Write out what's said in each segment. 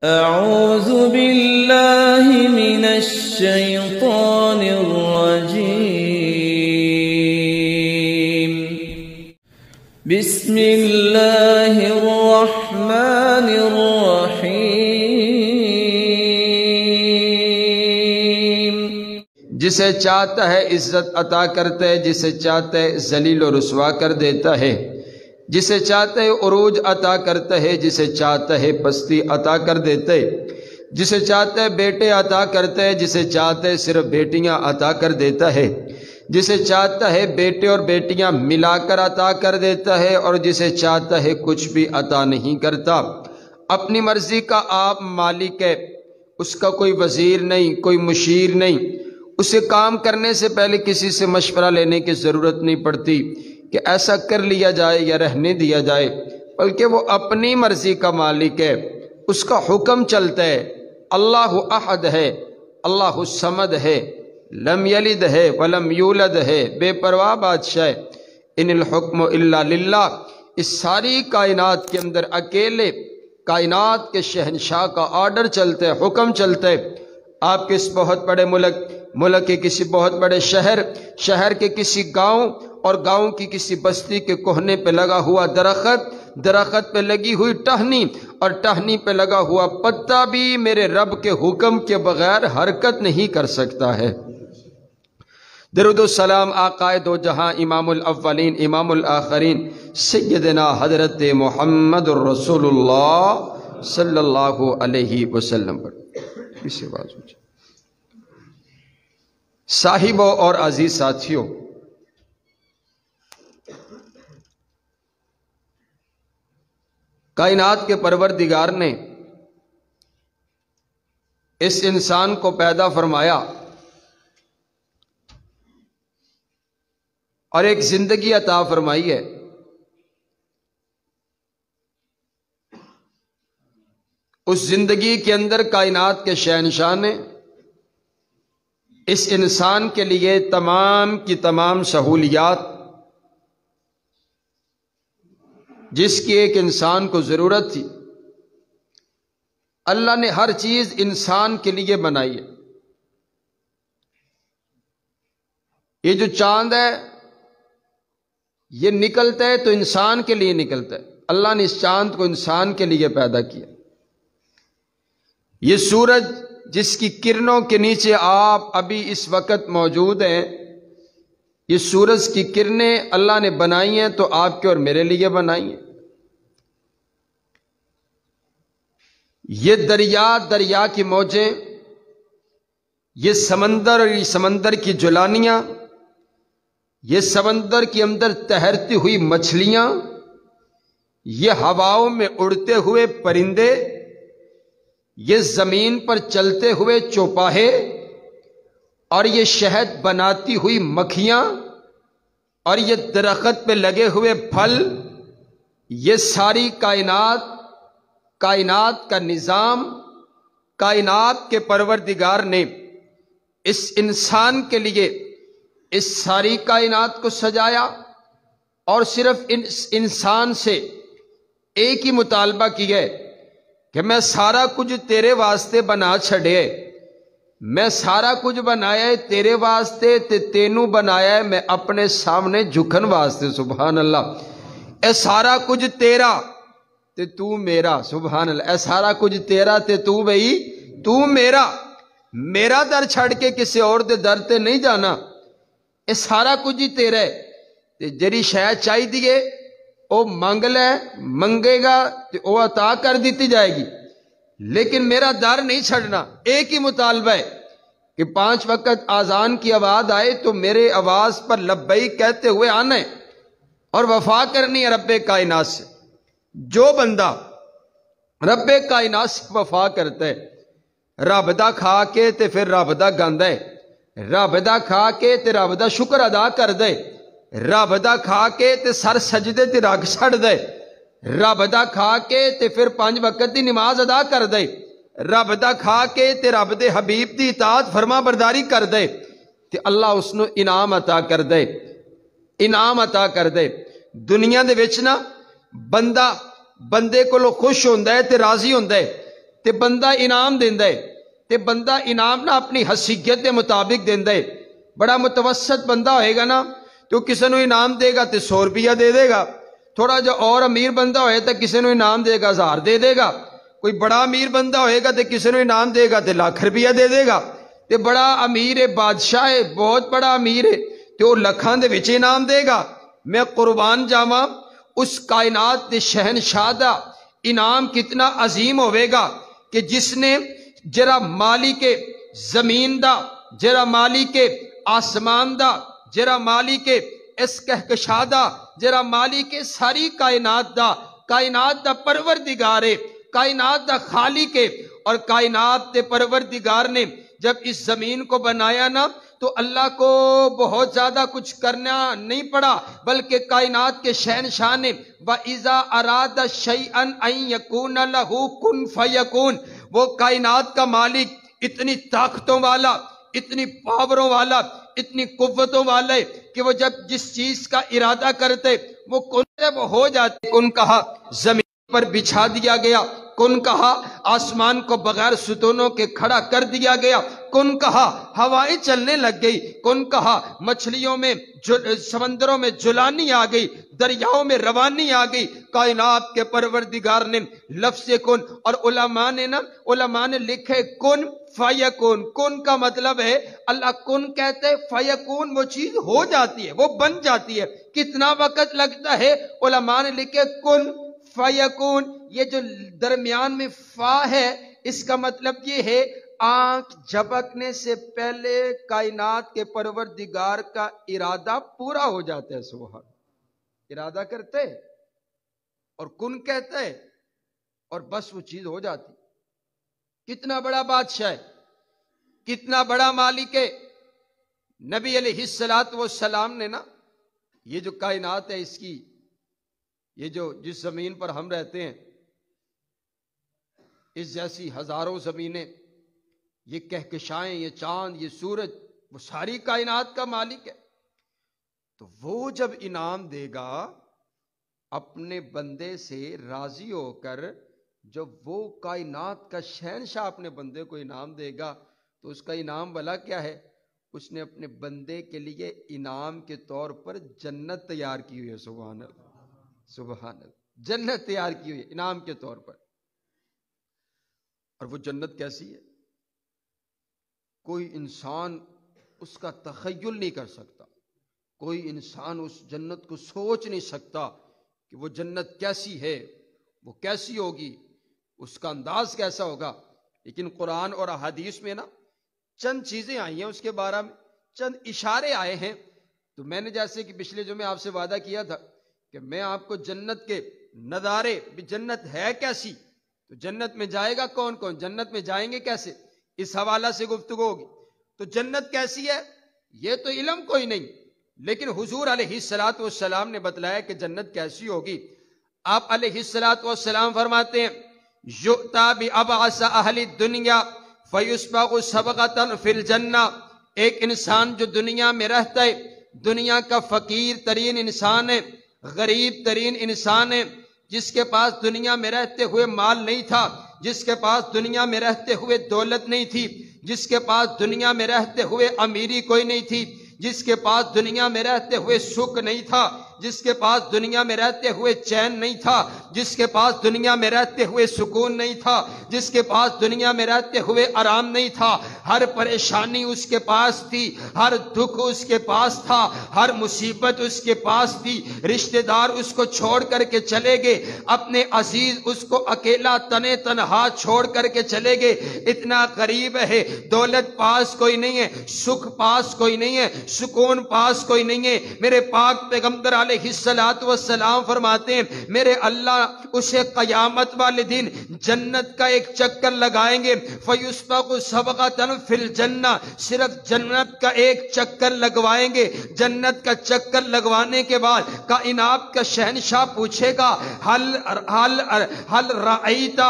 أعوذ بالله من الشيطان الرجيم. بسم الله الرحمن الرحيم. جسے چاہتا ہے عزت عطا کرتا ہے، جسے چاہتا ہے ذلیل و رسوا کر دیتا ہے، جسے چاہتا ہے عروج عطا کرتا ہے، جسے چاہتا ہے پستی عطا کر دیتا ہے، جسے چاہتا ہے بیٹے عطا کرتا ہے، جسے چاہتا ہے صرف بیٹیاں عطا کر دیتا ہے، جسے چاہتا ہے بیٹے اور بیٹیاں ملا کر عطا کر دیتا ہے، اور جسے چاہتا ہے کچھ بھی عطا نہیں کرتا۔ اپنی مرضی کا آپ مالک ہے، اس کا کوئی وزیر نہیں، کوئی مشیر نہیں، اسے کام کرنے سے پہلے کسی سے مشورہ لینے کی ضرورت نہیں پڑتی کہ ایسا کر لیا جائے یا رہنے دیا جائے، بلکہ وہ اپنی مرضی کا مالک ہے، اس کا حکم چلتا ہے۔ اللہ احد ہے، اللہ الصمد ہے، لم یلد ہے ولم یولد ہے، بے پرواہ بادشاہ ہے۔ ان الحکم الا للہ، اس ساری کائنات کے اندر اکیلے کائنات کے شہنشاہ کا آرڈر چلتا ہے، حکم چلتا ہے۔ آپ کے اس بہت بڑے ملک کے کسی بہت بڑے شہر کے کسی گاؤں اور گاؤں کی کسی بستی کے کوہنے پہ لگا ہوا درخت پہ لگی ہوئی ٹہنی اور ٹہنی پہ لگا ہوا پتا بھی میرے رب کے حکم کے بغیر حرکت نہیں کر سکتا ہے۔ درود و سلام آقائے دو جہاں، امام الاولین امام الآخرین، سیدنا حضرت محمد الرسول اللہ صلی اللہ علیہ وسلم پر۔ اسے بات سوچیں صاحبوں اور عزیز ساتھیوں، کائنات کے پروردگار نے اس انسان کو پیدا فرمایا اور ایک زندگی عطا فرمائی ہے۔ اس زندگی کے اندر کائنات کے شہنشاہ نے اس انسان کے لیے تمام کی تمام سہولیات، جس کی ایک انسان کو ضرورت تھی، اللہ نے ہر چیز انسان کے لیے بنائی ہے۔ یہ جو چاند ہے یہ نکلتا ہے تو انسان کے لیے نکلتا ہے، اللہ نے اس چاند کو انسان کے لیے پیدا کیا۔ یہ سورج جس کی کرنوں کے نیچے آپ ابھی اس وقت موجود ہیں، یہ سورج کی کرنیں اللہ نے بنائی ہیں تو آپ کے اور میرے لیے بنائی ہیں۔ یہ دریا کی موجیں، یہ سمندر اور یہ سمندر کی جولانیاں، یہ سمندر کے اندر تیرتی ہوئی مچھلیاں، یہ ہواؤں میں اڑتے ہوئے پرندے، یہ زمین پر چلتے ہوئے چوپاہے، اور یہ شہد بناتی ہوئی مکھیاں، اور یہ درخت پہ لگے ہوئے پھل، یہ ساری کائنات کا نظام، کائنات کے پروردگار نے اس انسان کے لیے اس ساری کائنات کو سجایا، اور صرف انسان سے ایک ہی مطالبہ کیا ہے کہ میں سارا کچھ تیرے واسطے بنا چھڑے، میں سارا کچھ بنایا ہے تیرے واسطے، تے تینوں بنایا ہے میں اپنے سامنے جھکن واسطے۔ سبحان اللہ۔ اے سارا کچھ تیرا تے تو میرا، سبحان اللہ۔ اے سارا کچھ تیرا تے تو بھئی تو میرا در چھڑ کے کسی اور دے در تے نہیں جانا، اے سارا کچھ ہی تیرا ہے۔ تے جڑی شاید چاہی دیئے او مانگ لے، منگے گا تے او عطا کر دیتی جائے گی، لیکن میرا در نہیں چھڑنا۔ ایک ہی مطالبہ ہے کہ 5 وقت آذان کی آواز آئے تو میرے آواز پر لبیک کہتے ہوئے آنا ہے اور وفا کرنی ہے رب کائنات سے۔ جو بندہ رب کائنات سے وفا کرتا ہے، رب دا کھا کے تے پھر رب دا گاندا ہے، رب دا کھا کے تے رب دا شکر ادا کر دے، رب دا کھا کے تے سر سجدے تے رکھ چھڑ دے، رب دا کھا کے تے پھر 5 وقت دی نماز ادا کر دے، رب دا کھا کے تے رب دے حبیب دی اطاعت فرما برداری کر دے، تے اللہ اس نو انعام عطا کر دے، انعام عطا کر دے۔ دنیا دے وچ نا بندے کو خوش ہوندا ہے تے راضی ہوندا ہے، تے بندہ انعام دیندا ہے، تے بندہ انعام نہ اپنی حیثیت دے مطابق دیندا ہے۔ بڑا متوسط بندہ ہوئے گا نا تو کسی نو انعام دے گا تے 100 روپیہ دے دے گا، تھوڑا جو اور امیر بندہ ہوئے تو کسی نو انعام دے گا 1000 دے دے گا، کوئی بڑا امیر بندہ ہوئے گا تے کسی نو انعام دے گا تے لاکھ روپیہ دے دے گا، تے بڑا امیر ہے، بادشاہ ہے، بہت بڑا امیر ہے تے وہ لکھاں دے وچ انعام دے گا۔ میں قربان جاواں اس کائنات دے شہنشاہ دا انعام کتنا عظیم ہوئے گا کہ جس نے جرا مالک زمین دا، جرا مالک آسمان دا، جرا مالک اس کہکشاں دا، جرا مالک ساری کائنات دا پروردگار ہے، کائنات دا خالق ہے، اور کائنات دے پروردگار نے جب اس زمین کو بنایا نا تو اللہ کو بہت زیادہ کچھ کرنا نہیں پڑا، بلکہ کائنات کے شہنشاہ نے وَإِذَا أَرَادَ شَيْئًا أَن يَكُونَ لَهُ كُن فَيَكُونُ، وہ کائنات کا مالک اتنی طاقتوں والا، اتنی پاوروں والا، اتنی قوتوں والا ہے کہ وہ جب جس چیز کا ارادہ کرتے وہ کن ہو جاتے۔ کن کہا زمین پر بچھا دیا گیا، کن کہا آسمان کو بغیر ستونوں کے کھڑا کر دیا گیا، کن کہا ہوائیں چلنے لگ گئی، کن کہا مچھلیوں میں سمندروں میں جلانی آ گئی، دریاؤں میں روانی آ گئی۔ کائنات کے پروردگار نے لفظ کن، اور علماء نے لکھے کن فیکون، کن کا مطلب ہے اللہ کن کہتے ہیں، فیکون وہ چیز ہو جاتی ہے، وہ بن جاتی ہے۔ کتنا وقت لگتا ہے؟ علماء نے لکھے کن فیکون، یہ جو درمیان میں فا ہے اس کا مطلب یہ ہے آنکھ جھپکنے سے پہلے کائنات کے پروردگار کا ارادہ پورا ہو جاتا ہے۔ سبحان، ارادہ کرتے اور کن کہتے اور بس وہ چیز ہو جاتی۔ کتنا بڑا بادشاہ ہے، کتنا بڑا مالک ہے۔ نبی علیہ السلام نے نا یہ جو کائنات ہے اس کی، یہ جو جس زمین پر ہم رہتے ہیں، اس جیسی ہزاروں زمینیں، یہ کہکشائیں، یہ چاند، یہ سورج، وہ ساری کائنات کا مالک ہے۔ تو وہ جب انعام دے گا اپنے بندے سے راضی ہو کر، جب وہ کائنات کا شہنشاہ اپنے بندے کو انعام دے گا تو اس کا انعام بھلا کیا ہے؟ اس نے اپنے بندے کے لیے انعام کے طور پر جنت تیار کی ہوئی ہے۔ سبحان اللہ، سبحان اللہ، جنت تیار کی ہوئی ہے انعام کے طور پر۔ اور وہ جنت کیسی ہے؟ کوئی انسان اس کا تخیل نہیں کر سکتا، کوئی انسان اس جنت کو سوچ نہیں سکتا کہ وہ جنت کیسی ہے، وہ کیسی ہوگی، اس کا انداز کیسا ہوگا۔ لیکن قرآن اور احادیث میں نا چند چیزیں آئی ہیں، اس کے بارے میں چند اشارے آئے ہیں۔ تو میں نے جیسے کہ پچھلے جو میں آپ سے وعدہ کیا تھا کہ میں آپ کو جنت کے نظارے، جنت ہے کیسی، تو جنت میں جائے گا کون کون، جنت میں جائیں گے کیسے، اس حوالہ سے گفتگو ہوگی۔ تو جنت کیسی ہے یہ تو علم کوئی نہیں، لیکن حضور علیہ السلام نے بتلایا کہ جنت کیسی ہوگی۔ آپ علیہ السلام فرماتے ہیں یؤتی بأبعث اہل الدنیا فیسبغ سبغۃ فی الجنہ، ایک انسان جو دنیا میں رہتا ہے، دنیا کا فقیر ترین انسان ہے، غریب ترین انسان ہے، جس کے پاس دنیا میں رہتے ہوئے مال نہیں تھا، جس کے پاس دنیا میں رہتے ہوئے دولت نہیں تھی، جس کے پاس دنیا میں رہتے ہوئے امیری کوئی نہیں تھی، جس کے پاس دنیا میں رہتے ہوئے سکھ نہیں تھا، جس کے پاس دنیا میں رہتے ہوئے چین نہیں تھا، جس کے پاس دنیا میں رہتے ہوئے سکون نہیں تھا، جس کے پاس دنیا میں رہتے ہوئے آرام نہیں تھا، ہر پریشانی اس کے پاس تھی، ہر دکھ اس کے پاس تھا، ہر مصیبت اس کے پاس تھی، رشتہ دار اس کو چھوڑ کر کے چلے گئے، اپنے عزیز اس کو اکیلا تنے تنہا چھوڑ کر کے چلے گئے، اتنا غریب ہے، دولت پاس کوئی نہیں ہے، سکھ پاس کوئی نہیں ہے، سکون پاس کوئی نہیں ہے۔ میرے پاک پیغمبر علیہ السلام فرماتے ہیں میرے اللہ اسے قیامت والے دن جنت کا ایک چکر لگائیں گے، فیسبغ سبغۃ فی الجنہ، صرف جنت کا ایک چکر لگوائیں گے۔ جنت کا چکر لگوانے کے بعد کائنات کا شہنشاہ پوچھے گا حل رأیت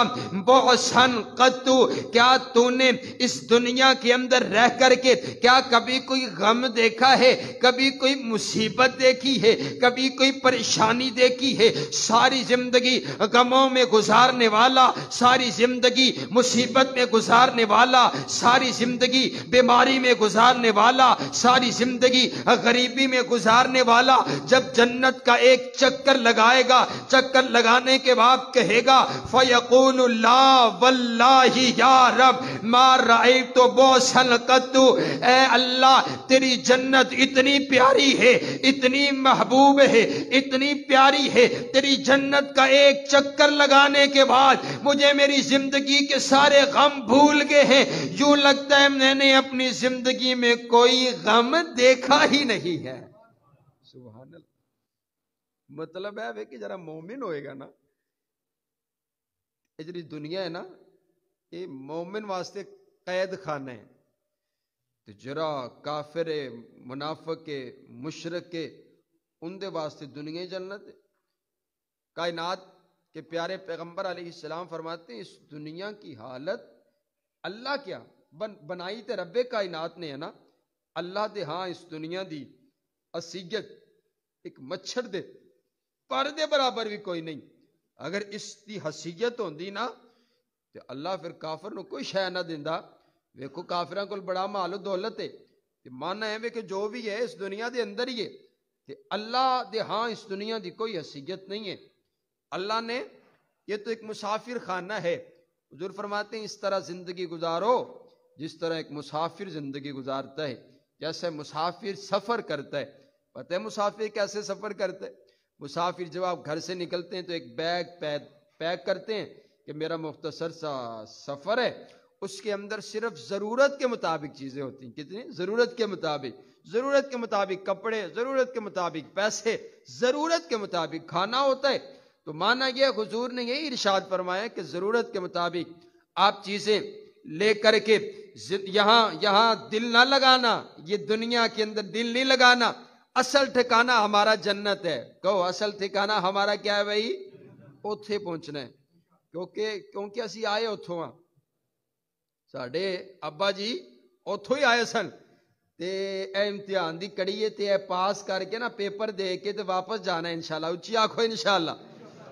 بعثا قط، کیا تو نے اس دنیا کے اندر رہ کر کے کیا کبھی کوئی غم دیکھا ہے، کبھی کوئی مصیبت دیکھی ہے، کبھی کوئی پریشانی دیکھی ہے، ساری زندگی غموں میں گزارنے والا، ساری زندگی مصیبت میں گزارنے والا، ساری زندگی بیماری میں گزارنے والا، ساری زندگی غریبی میں گزارنے والا جب جنت کا ایک چکر لگائے گا، چکر لگانے کے بعد کہے گا فَيَقُولُ لَا وَاللَّهِ يَا رَبْ مَا رَأَيْتُ بُوسًا قَطُّ، اے اللہ تیری جنت اتنی پیاری ہے، اتنی محبوب ہے، اتنی پیاری ہے، تیری جنت کا ایک چکر لگانے کے بعد مجھے میری زندگی کے سارے غم بھول گئے ہیں، یوں لگتا ہے میں نے اپنی زندگی میں کوئی غم دیکھا ہی نہیں ہے۔ سبحان اللہ۔ مطلب ہے کہ ذرا مومن ہوئے گا نا، یہ جی دنیا ہے نا، یہ مومن واسطے قید خانہ ہے، تو جرا کافر منافق مشرک ان دے واسطے دنیا جنت ہے۔ کائنات کے پیارے پیغمبر علیہ السلام فرماتے ہیں اس دنیا کی حالت اللہ کیا بنائی تے رب کائنات نے ہے نا، اللہ دے ہاں اس دنیا دی حیثیت ایک مچھر دے پر دے برابر بھی کوئی نہیں۔ اگر اس دی حیثیت ہوندی نا تو اللہ پھر کافر نو کوئی شے نہ دیندا۔ ویکھو کافراں کول بڑا مال و دولت ہے، تے ماننا ہے کہ جو بھی ہے اس دنیا دے اندر ہی ہے، تے اللہ دے ہاں اس دنیا دی کوئی حیثیت نہیں ہے۔ اللہ نے یہ تو ایک مسافر خانہ ہے، حضور فرماتے ہیں اس طرح زندگی گزارو جس طرح ایک مسافر زندگی گزارتا ہے، جیسے مسافر سفر کرتا ہے۔ پتہ ہے مسافر کیسے سفر کرتا ہے؟ مسافر جب آپ گھر سے نکلتے ہیں تو ایک بیگ پیک کرتے ہیں کہ میرا مختصر سا سفر ہے، اس کے اندر صرف ضرورت کے مطابق چیزیں ہوتی ہیں۔ کتنی؟ ضرورت کے مطابق کپڑے، ضرورت کے مطابق پیسے، ضرورت کے مطابق کھانا ہوتا ہے۔ تو مانا یہ حضور نے یہی ارشاد فرمایا کہ ضرورت کے مطابق آپ چیزیں لے کر کے یہاں دل نہ لگانا، یہ دنیا کے اندر دل نہیں لگانا، اصل ٹھکانہ ہمارا جنت ہے۔ کہو اصل ٹھکانہ ہمارا کیا ہے بھائی؟ اوتھے پہنچنا ہے، کیونکہ اسی آئے اتھوں ہاں، ساڈے ابا جی اتھوں ہی آئے سن، تے اے امتحان دی کڑی ہے، تے اے پاس کر کے نا پیپر دے کے تے واپس جانا ہے انشاءاللہ۔ اچھی آنکھو انشاءاللہ،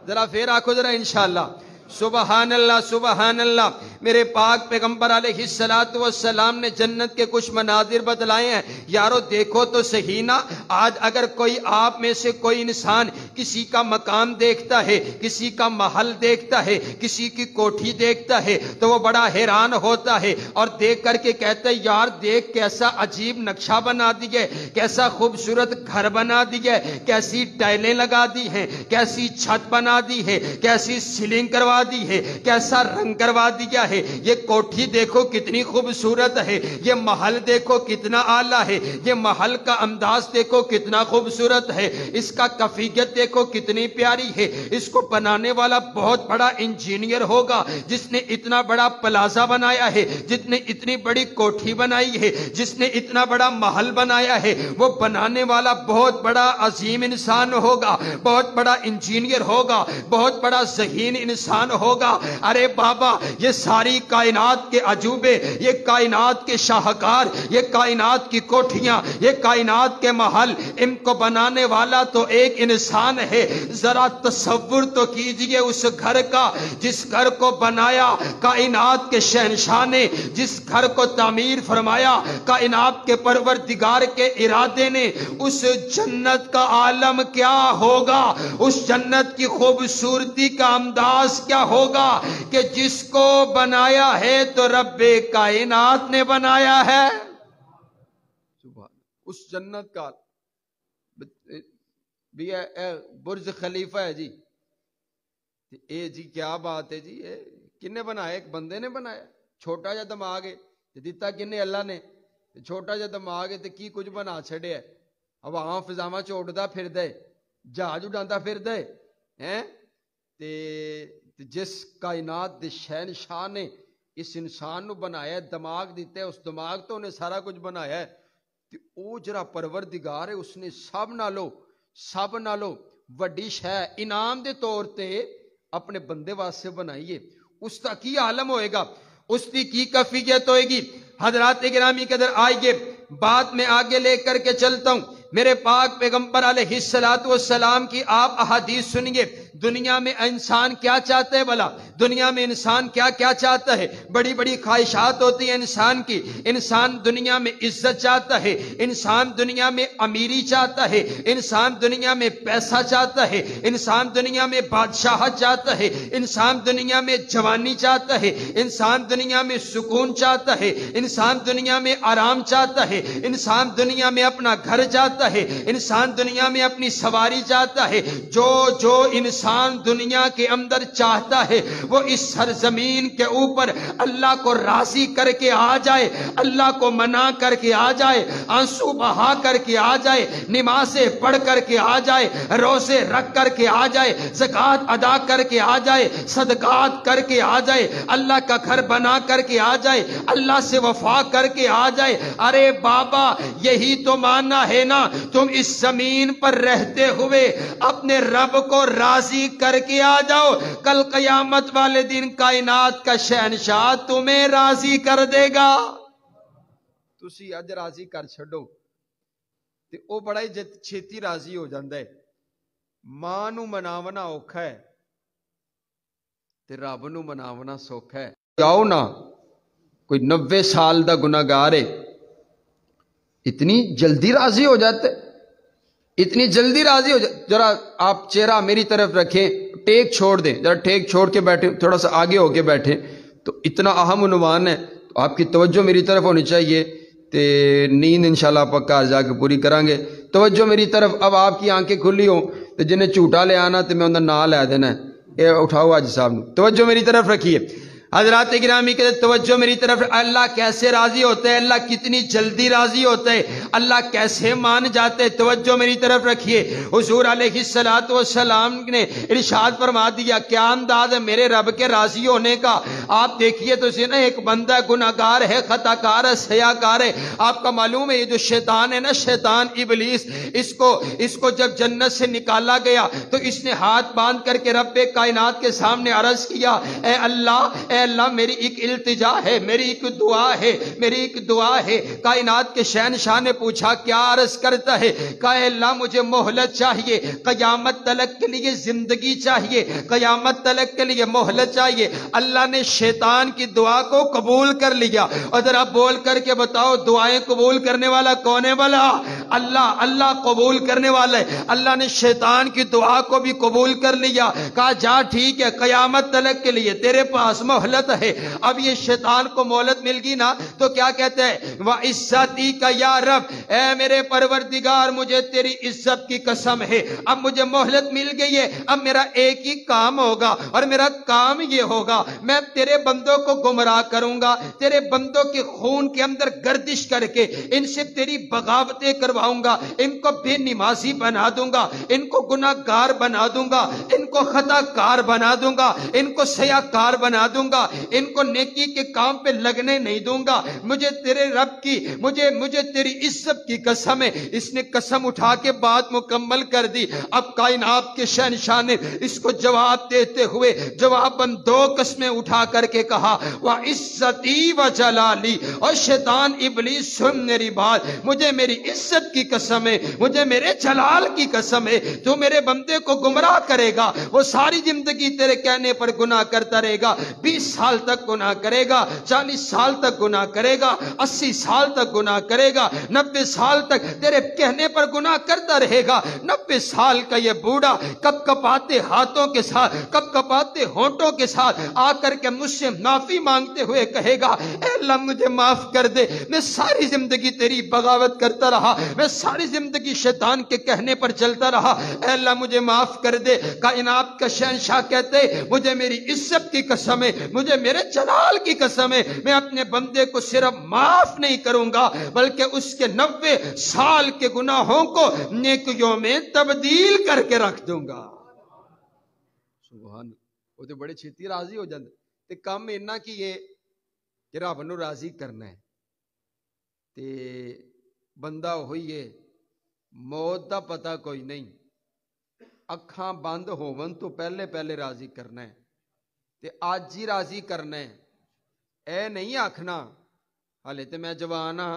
ذرا پھر آنکھو ذرا انشاءاللہ۔ سبحان اللہ سبحان اللہ۔ میرے پاک پیغمبر علیہ السلام نے جنت کے کچھ مناظر بتلائے ہیں، یارو دیکھو تو صحیح نا۔ آج اگر کوئی آپ میں سے کوئی انسان کسی کا مقام دیکھتا ہے، کسی کا محل دیکھتا ہے، کسی کی کوٹھی دیکھتا ہے تو وہ بڑا حیران ہوتا ہے اور دیکھ کر کے کہتا ہے یار دیکھ کیسا عجیب نقشہ بنا دیا ہے، کیسا خوبصورت گھر بنا دیا ہے، کیسی ٹائلیں لگا دی ہیں، کیسی چھت بنا دی ہے، کیسی سیلنگ کروا دی ہے، کیسا رنگ کروا دیا ہے، یہ کوٹھی دیکھو کتنی خوبصورت ہے، یہ محل دیکھو کتنا اعلیٰ ہے، یہ محل کا انداز دیکھو کتنا خوبصورت ہے، اس کا کیفیت دیکھو کتنی پیاری ہے، اس کو بنانے والا بہت بڑا انجینئر ہوگا جس نے اتنا بڑا پلازا بنایا ہے، جس نے اتنی بڑی کوٹھی بنائی ہے، جس نے اتنا بڑا محل بنایا ہے، وہ بنانے والا بہت بڑا عظیم انسان ہوگا، بہت بڑا انجینئر ہوگا، بہت بڑا ذہین انسان ہوگا۔ ارے بابا یہ ساری کائنات کے عجوبے، یہ کائنات کے شاہکار، یہ کائنات کی کوٹھیاں، یہ کائنات کے محل، ان کو بنانے والا تو ایک انسان ہے۔ ذرا تصور تو کیجئے اس گھر کا جس گھر کو بنایا کائنات کے شہنشاہ نے، جس گھر کو تعمیر فرمایا کائنات کے پروردگار کے ارادے نے۔ اس جنت کا عالم کیا ہوگا، اس جنت کی خوبصورتی کا انداز کیا ہوگا کہ جس کو بنایا ہے تو رب کائنات نے بنایا ہے۔ اس جنت کا بھی برج خلیفہ ہے جی، اے جی کیا بات ہے جی، کن نے بنایا؟ ایک بندے نے بنایا۔ چھوٹا جا دماغ ہے دیتا کن اللہ نے، چھوٹا جا دماغ ہے کی کچھ بنا چھڑے ہے، ہواواں فضاواں چ اڑدا پھر دے، جہاز اڑاندا پھر دے ہیں۔ جس کائنات دے شہنشاہ نے اس انسان نو بنایا ہے، دماغ دیتا ہے، اس دماغ تو انہیں سارا کچھ بنایا ہے، تے او جڑا پروردگار ہے اس نے سب نالو وڈی شے انعام دے طور تے اپنے بندے واسطے بنائی ہے۔ اس کا کی عالم ہوئے گا، اس کی کیفیت ہوئے گی۔ حضرات گرامی قدر آئیے بات میں آگے لے کر کے چلتا ہوں۔ میرے پاک پیغمبر علیہ السلام کی آپ احادیث سنیے. دنیا میں انسان کیا چاہتا ہے بھلا؟ دنیا میں انسان کیا کیا چاہتا ہے؟ بڑی بڑی خواہشات ہوتی ہیں انسان کی. انسان دنیا میں عزت چاہتا ہے، انسان دنیا میں امیری چاہتا ہے، انسان دنیا میں پیسہ چاہتا ہے، انسان دنیا میں بادشاہت چاہتا ہے، انسان دنیا میں جوانی چاہتا ہے، انسان دنیا میں سکون چاہتا ہے، انسان دنیا میں آرام چاہتا ہے، انسان دنیا میں اپنا گھر چاہتا ہے، انسان دنیا میں اپنی سواری چاہتا ہے. جو جو انسان دنیا کے اندر چاہتا ہے وہ اس سرزمین کے اوپر اللہ کو راضی کر کے آ جائے، اللہ کو منا کر کے آ جائے، آنسو بہا کر کے آ جائے، نمازیں پڑھ کر کے آ جائے، روزے رکھ کر کے آ جائے، زکوٰۃ ادا کر کے آ جائے، صدقات کر کے آ جائے، اللہ کا گھر بنا کر کے آ جائے، اللہ سے وفا کر کے آ جائے. ارے بابا یہی تو ماننا ہے نا. تم اس زمین پر رہتے ہوئے اپنے رب کو راضی کر کے آ جاؤ، کل قیامت والے دن کائنات کا شہنشاہ تمہیں راضی کر دے گا. تسی اج راضی کر چھڈو تے او بڑا ہی چھیتی راضی ہو جاندا ہے. ماں نو مناونا اوکھا ہے تے رب نو مناونا سوکھا ہے. آؤ نا کوئی 90 سال دا گناہگار ہے، اتنی جلدی راضی ہو جاتے، اتنی جلدی راضی ہو جاتے. ذرا آپ چہرہ میری طرف رکھیں، ٹیک چھوڑ دیں، ذرا ٹیک چھوڑ کے بیٹھیں، تھوڑا سا آگے ہو کے بیٹھیں. تو اتنا اہم عنوان ہے تو آپ کی توجہ میری طرف ہونی چاہیے. تے نیند انشاءاللہ آپ گھر جا کے پوری کریں گے. توجہ میری طرف. اب آپ کی آنکھیں کھلی ہوں تو جنہیں جھوٹا لے آنا تو میں انہیں نام لے دینا ہے. اے اٹھاؤ حاجی صاحب نے. توجہ میری طرف رکھیے حضرات گرامی کے. توجہ میری طرف. اللہ کیسے راضی ہوتا ہے؟ اللہ کتنی جلدی راضی ہوتا ہے؟ اللہ کیسے مان جاتے؟ توجہ میری طرف رکھیے. حضور علیہ السلام نے ارشاد فرما دیا کیا انداز ہے میرے رب کے راضی ہونے کا. آپ دیکھیے تو نا ایک بندہ گناہگار ہے، خطا کار ہے، سیاکار ہے. آپ کا معلوم ہے یہ جو شیطان ہے نا، شیطان ابلیس، اس کو جب جنت سے نکالا گیا تو اس نے ہاتھ باندھ کر کے رب کائنات کے سامنے عرض کیا اے اللہ میری ایک التجا ہے، میری ایک دعا ہے، میری ایک دعا ہے. کائنات کے شہنشاہ نے پوچھا کیا عرض کرتا ہے؟ کہا اے اللہ مجھے مہلت چاہیے، قیامت تلک کے لیے زندگی چاہیے، قیامت تلک کے لیے مہلت چاہیے. اللہ نے شیطان کی دعا کو قبول کر لیا. اور ذرا بول کر کے بتاؤ دعائیں قبول کرنے والا کون ہے بھلا؟ اللہ قبول کرنے والا ہے. اللہ نے شیطان کی دعا کو بھی قبول کر لیا. کہا جا ٹھیک ہے قیامت تلک کے لیے تیرے پاس مہلت ہے. اب یہ شیطان کو مہلت مل گئی نا تو کیا کہتے ہیں؟ وَعِزَّتِی کا یا رب، اے میرے پروردگار مجھے تیری عزت کی قسم ہے اب مجھے مہلت مل گئی ہے. اب میرا ایک ہی کام ہوگا اور میرا کام یہ ہوگا میں تیرے بندوں کو گمراہ کروں گا، تیرے بندوں کے خون کے اندر گردش کر کے ان سے تیری بغاوتیں کرواؤں گا، ان کو بے نمازی بنا دوں گا، ان کو گناہگار بنا دوں گا، ان کو خطا کار بنا دوں گا، ان کو سیاکار بنا دوں گا، ان کو نیکی کے کام پہ لگنے نہیں دوں گا. مجھے تیرے رب کی مجھے تیری عزت کی قسم ہے. اس نے قسم اٹھا کے بات مکمل کر دی. اب کائنات کے شہنشاہ نے اس کو جواب دیتے ہوئے جواباً 2 قسمیں اٹھا کر کے کہا وَعِزَّتِی وَجَلَالِی. اور شیطان ابلیس سن میری بات، مجھے میری عزت کی قسم ہے، مجھے میرے جلال کی قسم ہے، تو میرے بندے کو گمراہ کرے گا وہ ساری زندگی تیرے کہنے پر گناہ کرتا رہے گا. 20 سال تک گناہ کرے گا، 40 سال تک گناہ کرے گا، 80 سال تک گناہ کرے گا، 90 سال تک تیرے کہنے پر گناہ کرتا رہے گا. 90 سال کا یہ بوڑھا کپ کپاتے ہاتھوں کے ساتھ، کپ کپاتے ہونٹوں کے ساتھ آ کر کے مجھ سے معافی مانگتے ہوئے کہے گا اے اللہ مجھے معاف کر دے، میں ساری زندگی تیری بغاوت کرتا رہا، میں ساری زندگی شیطان کے کہنے پر چلتا رہا، اے اللہ مجھے معاف کر دے. کائنات کا شہنشاہ کہتے مجھے میری عزت کی قسم ہے، مجھے میرے جلال کی قسم ہے، میں اپنے بندے کو صرف معاف نہیں کروں گا بلکہ اس کے 90 سال کے گناہوں کو نیکیوں میں تبدیل کر کے رکھ دوں گا. سبحان. وہ تو بڑے چھتی راضی ہو جاندے تے کام اینا کی یہ کہ رب نو راضی کرنا ہے تے بندہ ہوئی ہے موت دا پتہ کوئی نہیں، اکھاں بند ہون تو پہلے راضی کرنا ہے تے آج ہی راضی کرنا ہے. اے نہیں آکھنا حالے تے میں جوان ہاں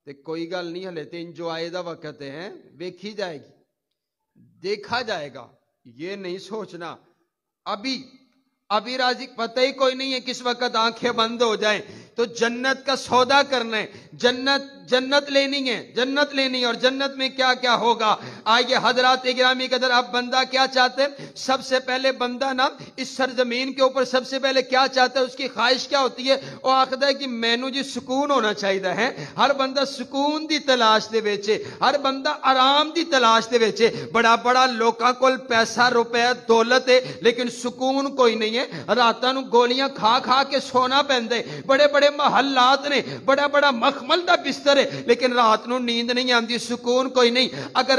تے کوئی گل نہیں، ہلے تے انجوائے دا وقت ہے، دیکھی جائے گی، دیکھا جائے گا، یہ نہیں سوچنا ابھی راضی پتہ ہی کوئی نہیں ہے کس وقت آنکھیں بند ہو جائیں تو جنت کا سودا کرنا ہے، جنت لینی ہے اور جنت میں کیا کیا ہوگا۔ آئیے حضرات گرامی قدر، اب بندہ کیا چاہتے ہیں؟ سب سے پہلے بندہ نا اس سرزمین کے اوپر سب سے پہلے کیا چاہتا ہے، اس کی خواہش کیا ہوتی ہے؟ وہ آخدا ہے کہ مینوں جی سکون ہونا چاہیے ہے۔ ہر بندہ سکون دی تلاش دے وچ، ہر بندہ آرام دی تلاش دے وچ، بڑا لوکاں کول پیسہ روپے دولت ہے لیکن سکون کوئی نہیں ہے، راتاں نو گولیاں کھا کے سونا پیندا ہے، بڑے محلات نے، بڑا مخمل دا بستر ہے لیکن رات نو نیند نہیں آندی، سکون کوئی نہیں۔ اگر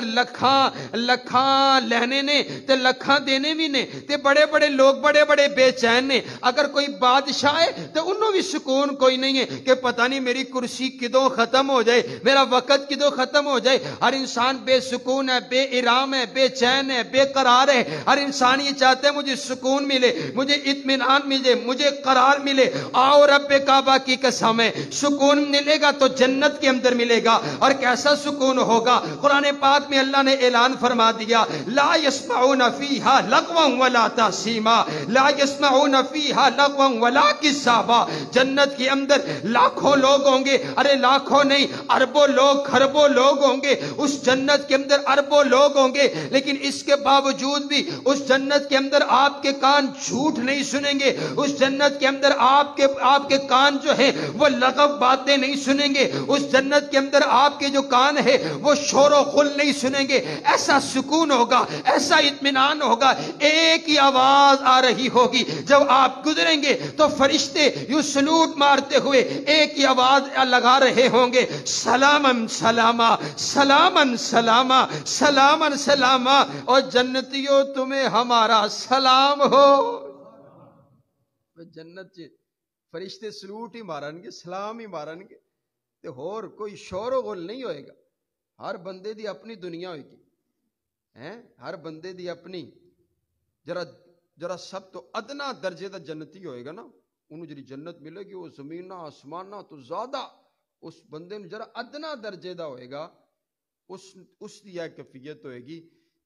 لکھاں لینے نے تے لکھاں دینے بھی نے تے بڑے لوگ بڑے بے چین نے، اگر کوئی بادشاہ ہے تے انہوں بھی سکون کوئی نہیں ہے کہ پتہ نہیں میری کرسی کدوں ختم ہو جائے، میرا وقت کدوں ختم ہو جائے۔ ہر انسان بے سکون ہے، بے آرام ہے، بے چین ہے، بے قرار ہے۔ ہر انسان یہ چاہتا ہے مجھے سکون ملے، مجھے اطمینان ملے، مجھے قرار ملے۔ آؤ رب کعبہ کی قسم ہے، سکون ملے گا تو جنت کے اندر ملے گا، اور کیسا سکون ہوگا؟ قرآن پاک میں اللہ نے اعلان فرما دیا، لا يسمعون فیہا لغوا ولا تأثیما، لا يسمعون فیہا لغوا ولا کذابا۔ جنت کے اندر لاکھوں لوگ ہوں گے، ارے لاکھوں نہیں، اربوں لوگ، کھربوں لوگ ہوں گے، اس جنت کے اندر اربوں لوگ ہوں گے، لیکن اس کے باوجود بھی اس جنت کے اندر آپ کے کان جھوٹ نہیں سنیں گے، اس جنت کے اندر آپ کے کان جو ہے وہ لغو باتیں نہیں سنیں گے، اس جنت کے اندر آپ کے جو کان ہے وہ شور و غل نہیں سنیں گے۔ ایسا سکون ہوگا، ایسا اطمینان ہوگا، ایک ہی آواز آ رہی ہوگی۔ جب آپ گزریں گے تو فرشتے یوں سلوٹ مارتے ہوئے ایک ہی آواز لگا رہے ہوں گے، سلامن سلاما، سلامن سلاما، سلامن سلاما، اور جنتیوں تمہیں ہمارا سلام ہو۔ جنت فرشتے سلوٹ ہی مارن گے، سلام ہی مارن گے، تے ہور کوئی شور و غل نہیں ہوئے گا۔ ہر بندے دی اپنی دنیا ہوئے گی، ہر بندے دی اپنی، ذرا سب تو ادنا درجے دا جنتی ہوئے گا نا، انہوں جڑی جنت ملے گی وہ زمینہ آسمانہ تو زیادہ، اس بندے نے ذرا ادنا درجے دا ہوئے گا، اس دی ایک کیفیت ہوئے گی۔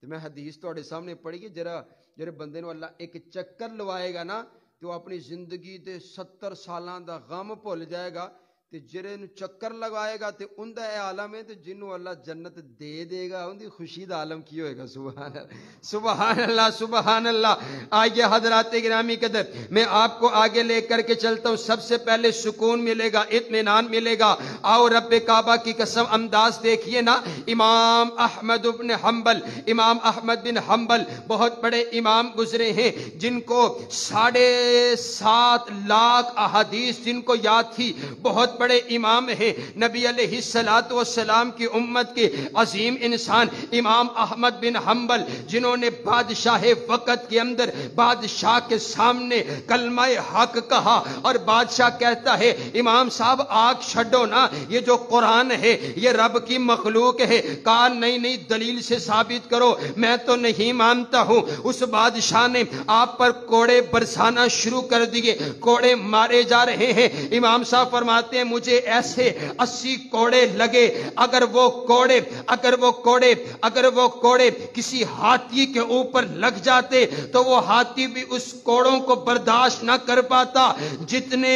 تو میں حدیث تواڈے سامنے پڑھی گی، جڑے بندے نو اللہ ایک چکر لوائے گا نا تو اپنی زندگی دے 70 سالاں دا غم بھول جائے گا، تے جڑے نو چکر لگائے گا تے ان دا اے عالم ہے، تے جنوں اللہ جنت دے گا ان دی خوشی دا عالم کی ہوئے گا۔ سبحان اللہ، سبحان اللہ، سبحان اللہ۔ آئیے حضرات گرامی قدر، میں آپ کو آگے لے کر کے چلتا ہوں۔ سب سے پہلے سکون ملے گا، اطمینان ملے گا۔ آؤ رب کعبہ کی قسم انداز دیکھیے نا، امام احمد بن حنبل بہت بڑے امام گزرے ہیں، جن کو 7.5 لاکھ احادیث جن کو یاد تھی، بہت بڑے امام ہیں، نبی علیہ السلام کی امت کے عظیم انسان امام احمد بن حنبل، جنہوں نے بادشاہ وقت کے اندر بادشاہ کے سامنے کلمہ حق کہا، اور بادشاہ کہتا ہے امام صاحب آگ چھڑو نا، یہ جو قرآن ہے یہ رب کی مخلوق ہے۔ کہا نہیں دلیل سے ثابت کرو، میں تو نہیں مانتا ہوں۔ اس بادشاہ نے آپ پر کوڑے برسانا شروع کر دیے، کوڑے مارے جا رہے ہیں۔ امام صاحب فرماتے ہیں مجھے ایسے 80 کوڑے لگے، اگر وہ کوڑے کسی ہاتھی کے اوپر لگ جاتے تو وہ ہاتھی بھی اس کوڑوں کو برداشت نہ کر پاتا، جتنے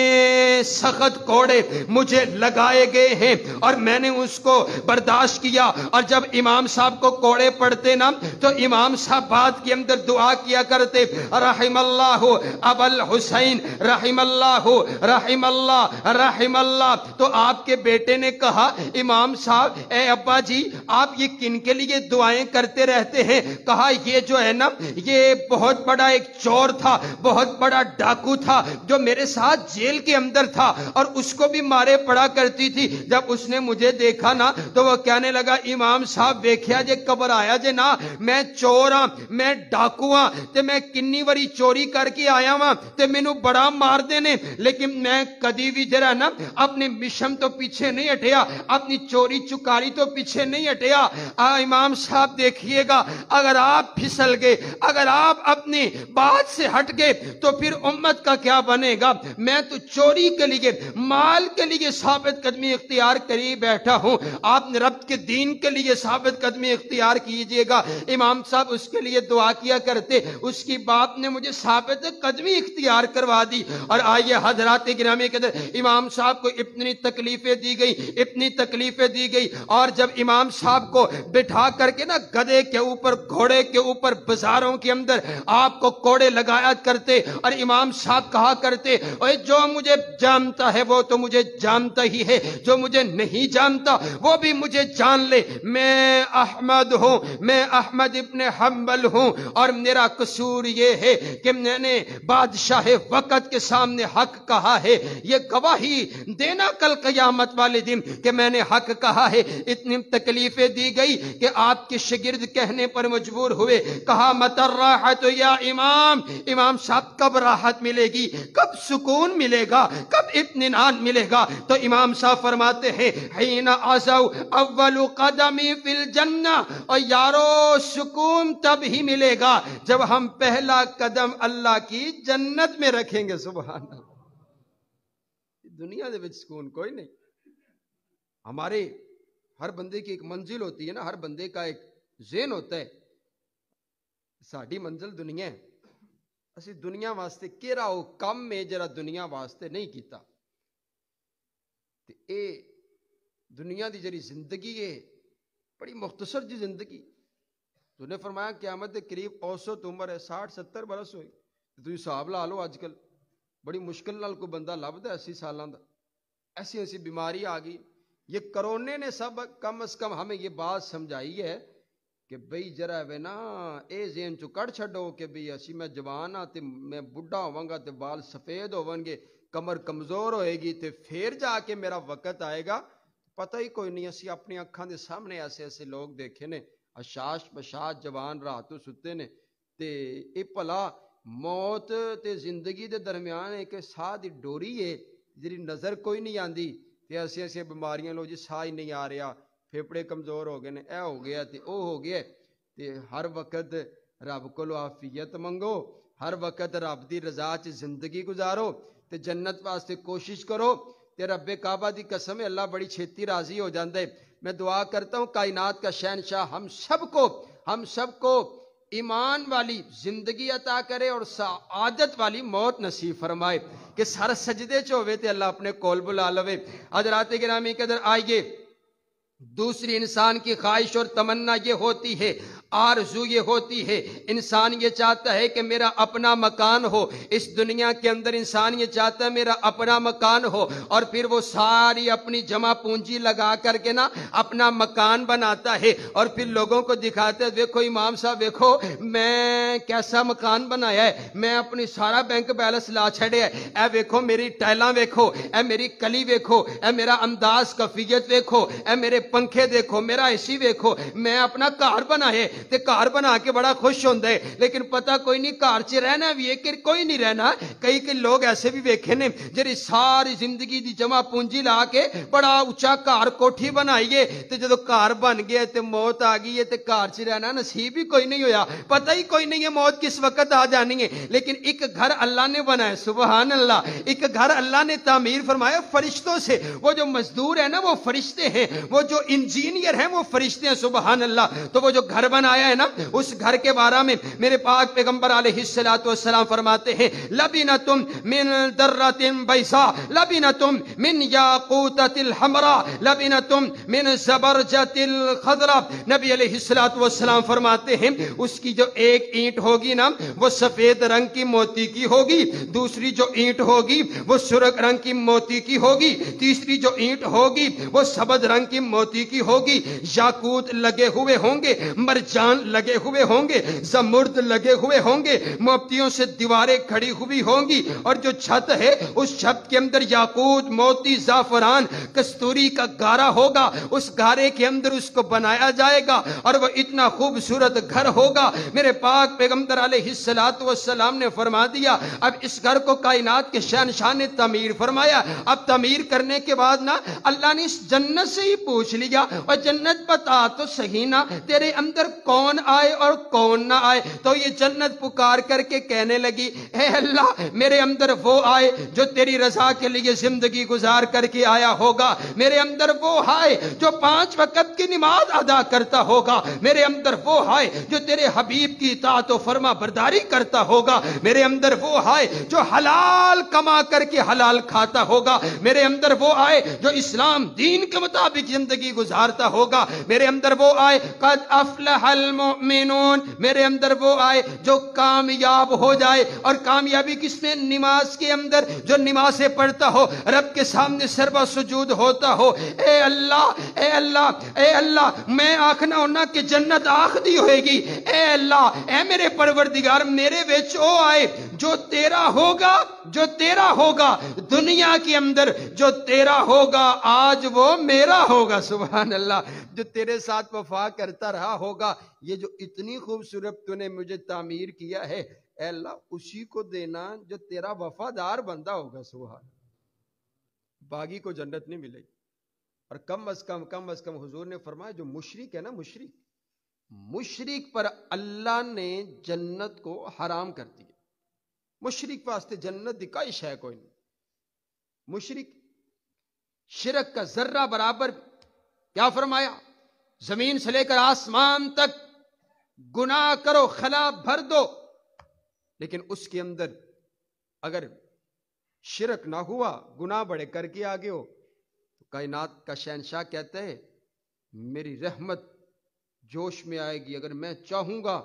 سخت کوڑے مجھے لگائے گئے ہیں، اور میں نے اس کو برداشت کیا۔ اور جب امام صاحب کو کوڑے پڑتے نا تو امام صاحب بعد کے اندر دعا کیا کرتے، رحم اللہ ابا الحسین، رحم اللہ، رحم اللہ، رحم اللہ۔ تو آپ کے بیٹے نے کہا امام صاحب اے ابا جی آپ یہ کن کے لیے دعائیں کرتے رہتے ہیں؟ کہا یہ جو ہے نا یہ بہت بڑا ایک چور تھا، بہت بڑا ڈاکو تھا جو میرے ساتھ جیل کے اندر تھا، اور اس کو بھی مارے پڑا کرتی تھی۔ جب اس نے مجھے دیکھا نا تو وہ کہنے لگا امام صاحب ویکھیا جے قبر آیا جے نا، میں چور ہاں، میں ڈاکو ہاں، تے میں کنی واری چوری کر کے آیا ہاں تے مینوں بڑا مار دینے، لیکن میں کدی بھی جرا نا اپنے مشن تو پیچھے نہیں ہٹیا، اپنی چوری چکاری تو پیچھے نہیں ہٹیا۔ امام صاحب دیکھیے گا، اگر آپ پھسل گئے، اگر آپ اپنی بات سے ہٹ گئے تو پھر امت کا کیا بنے گا؟ میں تو چوری کے لیے، مال کے لیے ثابت قدمی اختیار کری بیٹھا ہوں، آپ نے رب کے دین کے لیے ثابت قدمی اختیار کیجئے گا۔ امام صاحب اس کے لیے دعا کیا کرتے، اس کی باپ نے مجھے ثابت قدمی اختیار کروا دی۔ اور آئیے حضرات گرامی کے اندر امام صاحب کو اتنی تکلیفیں دی گئی، اتنی تکلیفیں دی گئی، اور جب امام صاحب کو بٹھا کر کے نا گدھے کے اوپر، گھوڑے کے اوپر بازاروں کے اندر آپ کو کوڑے لگایا کرتے، اور امام صاحب کہا کرتے اوے جو مجھے جانتا ہے وہ تو مجھے جانتا ہی ہے، جو مجھے نہیں جانتا وہ بھی مجھے جان لے، میں احمد ہوں، میں احمد ابن حنبل ہوں، اور میرا قصور یہ ہے کہ میں نے بادشاہ وقت کے سامنے حق کہا ہے، یہ گواہی دینا کل قیامت والے دن کہ میں نے حق کہا ہے۔ اتنی تکلیفیں دی گئی کہ آپ کے شاگرد کہنے پر مجبور ہوئے، کہا متی الراحت یا امام، امام صاحب کب راحت ملے گی، کب سکون ملے گا، کب اطمینان ملے گا؟ تو امام صاحب فرماتے ہیں حین عزو اول قدمی فی الجنہ، اور یارو سکون تب ہی ملے گا جب ہم پہلا قدم اللہ کی جنت میں رکھیں گے۔ سبحان اللہ، دنیا دے وچ سکون کوئی نہیں۔ ہمارے ہر بندے کی ایک منزل ہوتی ہے نا، ہر بندے کا ایک ذہن ہوتا ہے، ساڈی منزل دنیا ہے، اسی دنیا واسطے کیڑا او کم میں جڑا دنیا واسطے نہیں کیتا۔ تے اے دنیا دی جڑی زندگی ہے بڑی مختصر جی زندگی، تو نے فرمایا قیامت کے قریب اوسط عمر ہے 60-70 برس ہوئی، تو حساب لا لو اج کل بڑی مشکل نال کوئی بندہ لبدا 80 سالاں دا، ایسی ایسی بیماری آ گئی۔ یہ کرونے نے سب کم از کم ہمیں یہ بات سمجھائی ہے کہ بھئی جرا ہے نا اے ذہن چو کڑ چھڈو کہ بھئی اسی میں جوان ہاں تے میں بڈھا ہوواں گا تے بال سفید ہون گے، کمر کمزور ہوئے گی تے پھر جا کے میرا وقت آئے گا۔ پتہ ہی کوئی نہیں، اسی اپنی اکھاں دے سامنے ایسے ایسے لوگ دیکھے نے، اشاش بشاش جوان راتوں ستے نے، تے اے بھلا موت تے زندگی دے درمیان ایک ساہ دی ڈوری ہے جڑی نظر کوئی نہیں آندی، تے ایسے ایسے بیماریاں لو جی ساہ ہی نہیں آ رہا، پھیپڑے کمزور ہو گئے نے، اے ہو گیا تے او ہو گیا، تے ہر وقت رب کولو عافیت منگو، ہر وقت رب دی رضا چ زندگی گزارو، تے جنت واسطے کوشش کرو، تے رب کعبہ دی قسم ہے اللہ بڑی چھیتی راضی ہو جاندہ ہے۔ میں دعا کرتا ہوں کائنات کا شہنشاہ ہم سب کو ایمان والی زندگی عطا کرے اور سعادت والی موت نصیب فرمائے، کہ سر سجدے چوے تے اللہ اپنے کول بلا لوے۔ حضرات گرامی کے در آئیے، دوسری انسان کی خواہش اور تمنا یہ ہوتی ہے، آرزو یہ ہوتی ہے، انسان یہ چاہتا ہے کہ میرا اپنا مکان ہو اس دنیا کے اندر، انسان یہ چاہتا ہے میرا اپنا مکان ہو، اور پھر وہ ساری اپنی جمع پونجی لگا کر کے نا اپنا مکان بناتا ہے، اور پھر لوگوں کو دکھاتا ہے دیکھو امام صاحب دیکھو میں کیسا مکان بنایا ہے، میں اپنی سارا بینک بیلنس لا چھڑے ہے، اے ویکھو میری ٹائلاں ویکھو، اے میری کلی ویکھو، اے میرا انداز کفیت ویکھو، اے میرے پنکھے دیکھو، میرا اسی ویکھو، میں اپنا گھر بنایا تے گھر بنا کے بڑا خوش ہوندا ہے، لیکن پتہ کوئی نہیں گھر چ رہنا بھی ہے کہ کوئی نہیں رہنا۔ کئی لوگ ایسے بھی ویکھے نے جڑی ساری زندگی دی جمع پونجی لا کے بڑا اونچا گھر کوٹھی بنائیے، تے جدوں گھر بن گیا تے موت آ گئی ہے تے گھر چ رہنا نصیب ہی کوئی نہیں ہویا، پتہ ہی کوئی نہیں ہے موت کس وقت آ جانی ہے۔ لیکن ایک گھر اللہ نے بنایا، سبحان اللہ، ایک گھر اللہ نے تعمیر فرمایا فرشتوں سے، وہ جو مزدور ہے نا وہ فرشتے ہیں، وہ جو انجینئر ہیں وہ فرشتے ہیں، سبحان اللہ۔ تو وہ جو گھر بنایا ہے نا اس گھر کے بارے میں میرے پاک پیغمبر علیہ الصلوۃ والسلام فرماتے ہیں لبنۃ من درۃ بیضاء، لبنۃ من یاقوتۃ الحمراء، لبنۃ من زبرجۃ الخضراء۔ نبی علیہ الصلوۃ والسلام فرماتے ہیں اس کی جو ایک اینٹ ہوگی نا وہ سفید رنگ کی موتی کی ہوگی، دوسری جو اینٹ ہوگی وہ سرخ رنگ کی موتی کی ہوگی، تیسری جو اینٹ ہوگی وہ سبز رنگ کی موتی کی ہوگی، یاقوت لگے ہوئے ہوں گے، مرجان مرجان لگے ہوئے ہوں گے، زمرد لگے ہوئے ہوں گے، موتیوں سے دیواریں کھڑی ہوئی ہوں گی، اور جو چھت ہے اس چھت کے اندر یاقوت، موتی، زعفران، کستوری کا گارا ہوگا، اس گارے کے اندر اس کو بنایا جائے گا اور وہ اتنا خوبصورت گھر ہوگا۔ میرے پاک پیغمبر علیہ السلام نے فرما دیا اب اس گھر کو کائنات کے شہنشاہ نے تعمیر فرمایا۔ اب تعمیر کرنے کے بعد نا اللہ نے اس جنت سے ہی پوچھ لیا اور جنت بتا تو صحیح نا تیرے اندر کون آئے اور کون نہ آئے؟ تو یہ جنت پکار کر کے کہنے لگی اے اللہ میرے اندر وہ آئے جو تیری رضا کے لیے زندگی گزار کر کے آیا ہوگا، میرے اندر وہ آئے جو 5 وقت کی نماز ادا کرتا ہوگا، میرے اندر وہ آئے جو تیرے حبیب کی اطاعت و فرما برداری کرتا ہوگا، میرے اندر وہ آئے جو حلال کما کر کے حلال کھاتا ہوگا، میرے اندر وہ آئے جو اسلام دین کے مطابق زندگی گزارتا ہوگا، میرے اندر وہ آئے قد افلح المؤمنون، میرے اندر وہ آئے جو کامیاب ہو جائے۔ اور کامیابی کس میں؟ نماز کے اندر، جو نمازیں پڑھتا ہو، رب کے سامنے سربا سجود ہوتا ہو، اے اللہ اے اللہ اے اللہ میں آکھنا ہونا کہ جنت آکھ دی ہوئے گی، اے اللہ اے میرے پروردگار میرے وچ او آئے جو تیرا ہوگا، جو تیرا ہوگا دنیا کے اندر، جو تیرا ہوگا آج وہ میرا ہوگا۔ سبحان اللہ، جو تیرے ساتھ وفا کرتا رہا ہوگا، یہ جو اتنی خوبصورت تو نے مجھے تعمیر کیا ہے اے اللہ اسی کو دینا جو تیرا وفادار بندہ ہوگا۔ سبحان، باغی کو جنت نہیں ملے گی، اور کم از کم حضور نے فرمایا جو مشرک ہے نا، مشرک پر اللہ نے جنت کو حرام کر دیا۔ مشرک واسطے جنت دی کوئی شے کوئی نہیں۔ مشرک شرک کا ذرہ برابر، کیا فرمایا؟ زمین سے لے کر آسمان تک گناہ کرو، خلا بھر دو، لیکن اس کے اندر اگر شرک نہ ہوا، گناہ بڑے کر کے آگے ہو، تو کائنات کا شہنشاہ کہتا ہے میری رحمت جوش میں آئے گی، اگر میں چاہوں گا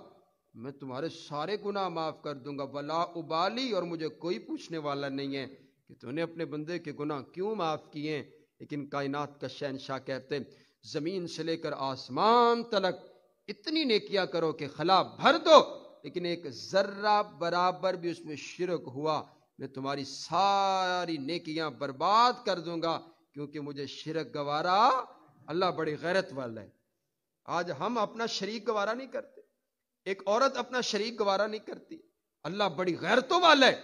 میں تمہارے سارے گناہ معاف کر دوں گا، ولا ابالی، اور مجھے کوئی پوچھنے والا نہیں ہے کہ تو نے اپنے بندے کے گناہ کیوں معاف کیے ہیں۔ لیکن کائنات کا شہنشاہ کہتے ہیں زمین سے لے کر آسمان تلک اتنی نیکیاں کرو کہ خلا بھر دو، لیکن ایک ذرہ برابر بھی اس میں شرک ہوا میں تمہاری ساری نیکیاں برباد کر دوں گا، کیونکہ مجھے شرک گوارا۔ اللہ بڑی غیرت والا ہے۔ آج ہم اپنا شریک گوارا نہیں کرتے، ایک عورت اپنا شریک گوارا نہیں کرتی، اللہ بڑی غیرتوں والا ہے،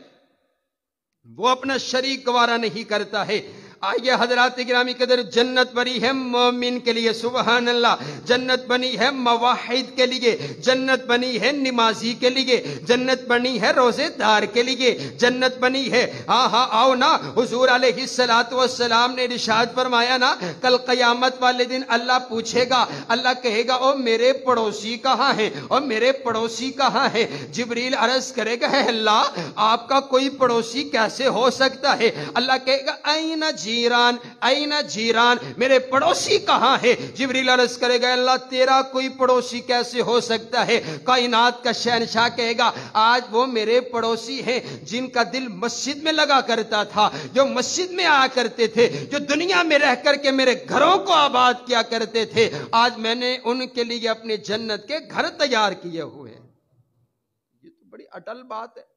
وہ اپنا شریک گوارا نہیں کرتا ہے۔ آئیے حضرات گرامی قدر، جنت بنی ہے مومن کے لیے، سبحان اللہ، جنت بنی ہے موحد کے لیے، جنت بنی ہے نمازی کے لیے، جنت بنی ہے روزے دار کے لیے، جنت بنی ہے۔ ہاں آؤ نا، حضور علیہ السلام نے ارشاد فرمایا نا کل قیامت والے دن اللہ پوچھے گا، اللہ کہے گا او میرے پڑوسی کہاں ہیں، اور میرے پڑوسی کہاں ہیں؟ جبریل عرض کرے گا ہے اللہ آپ کا کوئی پڑوسی کیسے ہو سکتا ہے؟ اللہ کہے گا این جیران، این جیران، میرے پڑوسی کہاں ہے؟ جبریل عرض کرے گا اللہ تیرا کوئی پڑوسی کیسے ہو سکتا ہے؟ کائنات کا شہنشاہ کہے گا آج وہ میرے پڑوسی ہیں جن کا دل مسجد میں لگا کرتا تھا، جو مسجد میں آیا کرتے تھے، جو دنیا میں رہ کر کے میرے گھروں کو آباد کیا کرتے تھے، آج میں نے ان کے لیے اپنے جنت کے گھر تیار کیے ہوئے ہیں۔ یہ تو بڑی اٹل بات ہے۔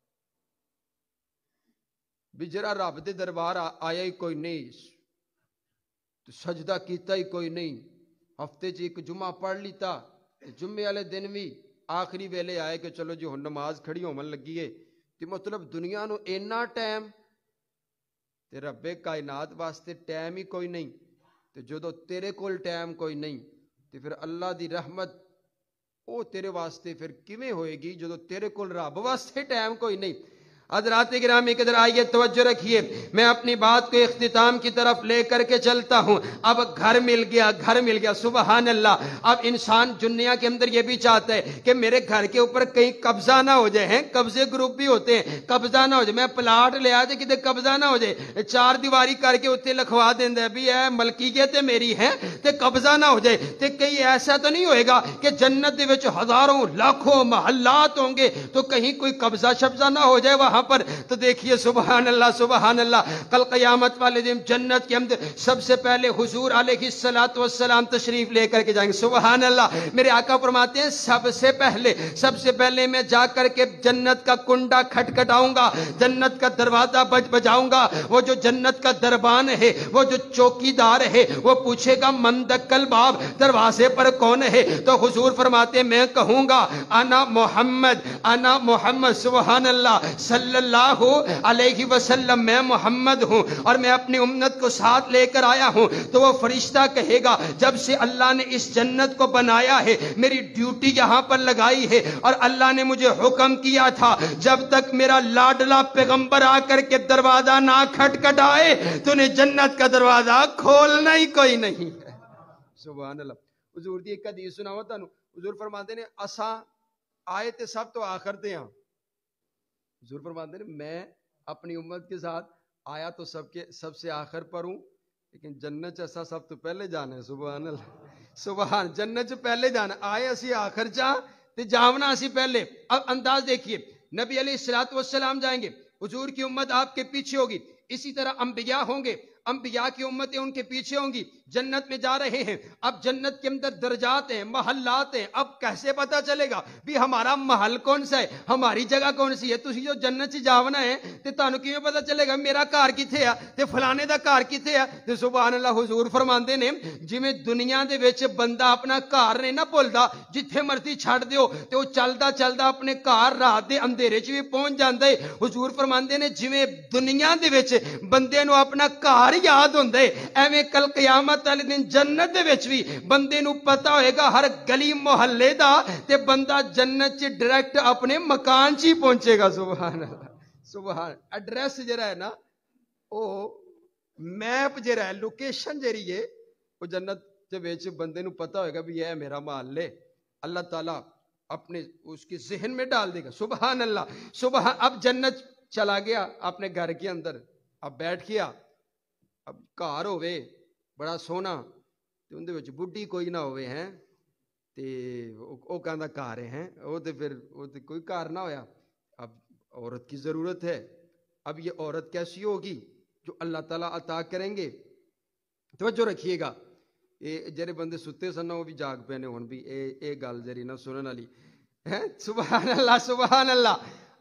بھی جرا رب دے دربار آیا ہی کوئی نہیں، تو سجدہ کیتا ہی کوئی نہیں، ہفتے چ ایک جمعہ پڑھ لیتا، جمعے والے دن بھی آخری ویلے آئے کہ چلو جی ہن نماز کھڑی ہون لگی ہے، تے مطلب دنیا نو اینا ٹائم تے رب کائنات واسطے ٹائم ہی کوئی نہیں، تے جدو تیرے کول ٹائم کوئی نہیں تے پھر اللہ دی رحمت او تیرے واسطے پھر کیویں ہوئے گی جدو تیرے کول رب واسطے ٹائم کوئی نہیں۔ حضرات گرامی قدر آئیے توجہ رکھیے، میں اپنی بات کو اختتام کی طرف لے کر کے چلتا ہوں۔ اب گھر مل گیا، گھر مل گیا، سبحان اللہ۔ اب انسان دنیا کے اندر یہ بھی چاہتا ہے کہ میرے گھر کے اوپر کہیں قبضہ نہ ہو جائے، ہیں قبضے گروپ بھی ہوتے ہیں، قبضہ نہ ہو جائے، میں پلاٹ لے آجے کدھر قبضہ نہ ہو جائے، 4 دیواری کر کے اتنے لکھوا دیندہ ہے بھی اے ملکیت میری ہے تے قبضہ نہ ہو جائے۔ تے کہیں ایسا تو نہیں ہوئے گا کہ جنت دے وچ ہزاروں لاکھوں محلات ہوں گے تو کہیں کوئی قبضہ شبضہ نہ ہو جائے، وہاں وہاں پر تو دیکھیے سبحان اللہ سبحان اللہ، کل قیامت والے دن جنت کے اندر سب سے پہلے حضور علیہ الصلوۃ والسلام تشریف لے کر کے جائیں گے. سبحان اللہ. میرے آقا فرماتے ہیں سب سے پہلے میں جا کر کے جنت کا کنڈا کھٹکھٹاؤں گا، جنت کا دروازہ بجاؤں گا. وہ جو جنت کا دربان ہے، وہ جو چوکی دار ہے، وہ پوچھے گا من دقل باب، دروازے پر کون ہے؟ تو حضور فرماتے ہیں میں کہوں گا انا محمد سبحان اللہ صلی اللہ علیہ وسلم، میں محمد ہوں اور میں اپنی امت کو ساتھ لے کر آیا ہوں. تو وہ فرشتہ کہے گا جب سے اللہ نے اس جنت کو بنایا ہے، میری ڈیوٹی یہاں پر لگائی ہے اور اللہ نے مجھے حکم کیا تھا جب تک میرا لاڈلا پیغمبر آ کر کے دروازہ نہ کھٹکھٹائے تو نے جنت کا دروازہ کھولنا ہی کوئی نہیں ہے. سبحان اللہ. حضور دی ایک حدیث سناؤ تانوں. حضور فرماتے نے اساں آئے تے سب تو آخر تے ہاں. حضور فرماتے ہیں میں اپنی امت کے ساتھ آیا تو سب سے آخر پر ہوں، لیکن جنت ایسا سب تو پہلے جانا ہے. سبحان اللہ سبحان. جنت پہلے جانا، آئے اسی آخر جا تے جاونا اسی پہلے. اب انداز دیکھیے، نبی علیہ الصلوۃ والسلام جائیں گے، حضور کی امت آپ کے پیچھے ہوگی. اسی طرح انبیاء ہوں گے، انبیاء کی امتیں ان کے پیچھے ہوں گی. جنت میں جا رہے ہیں، اب جنت کے اندر درجات ہیں، محلات ہیں. اب کیسے پتا چلے گا بھی ہمارا محل کون سا ہے، ہماری جگہ کون سی ہے؟ تسی جو جنت سے جاونا ہے تے تانوں کیویں پتا چلے گا میرا گھر کتے ہے تے فلانے دا گھر کتے ہے؟ تے سبحان اللہ. حضور فرماندے نے جویں دنیا دے وچ بندہ اپنا گھر نہیں نہ بھولدا، جتھے مرضی چھڈ دیو تے او چلدا چلدا اپنے گھر رات دے اندھیرے چ وی پہنچ جاندا ہے. حضور فرماندے نے جویں دنیا دے وچ بندے نو اپنا گھر یاد ہوندا ہے، ایویں کل قیامت والے دن جنت دے وچ وی بندے نو پتہ ہوئے گا ہر گلی محلے دا، تے بندہ جنت چ ڈائریکٹ اپنے مکان چ ہی پہنچے گا. سبحان اللہ سبحان. ایڈریس جڑا ہے نا، او میپ جڑا ہے، لوکیشن جڑی ہے، وہ جنت دے وچ بندے نو پتہ ہوئے گا بھی یہ میرا محل ہے. اللہ تعالیٰ اپنے اس کے ذہن میں ڈال دے گا. سبحان اللہ سبحان. اب جنت چلا گیا اپنے گھر کے اندر، اب بیٹھ گیا. اب گھر ہوئے بڑا سونا تے اندے وچ بڈھی کوئی نہ ہوئے ہیں تے او کہندا گھر ہیں، او تے پھر او تے کوئی گھر نہ ہویا. اب عورت کی ضرورت ہے. اب یہ عورت کیسی ہوگی جو اللہ تعالیٰ عطا کریں گے؟ توجہ رکھیے گا. اے جڑے بندے ستے سن وہ بھی جاگ پے نے ہن بھی اے گل جڑی نہ سنن والی ہے. سبحان اللہ سبحان اللہ.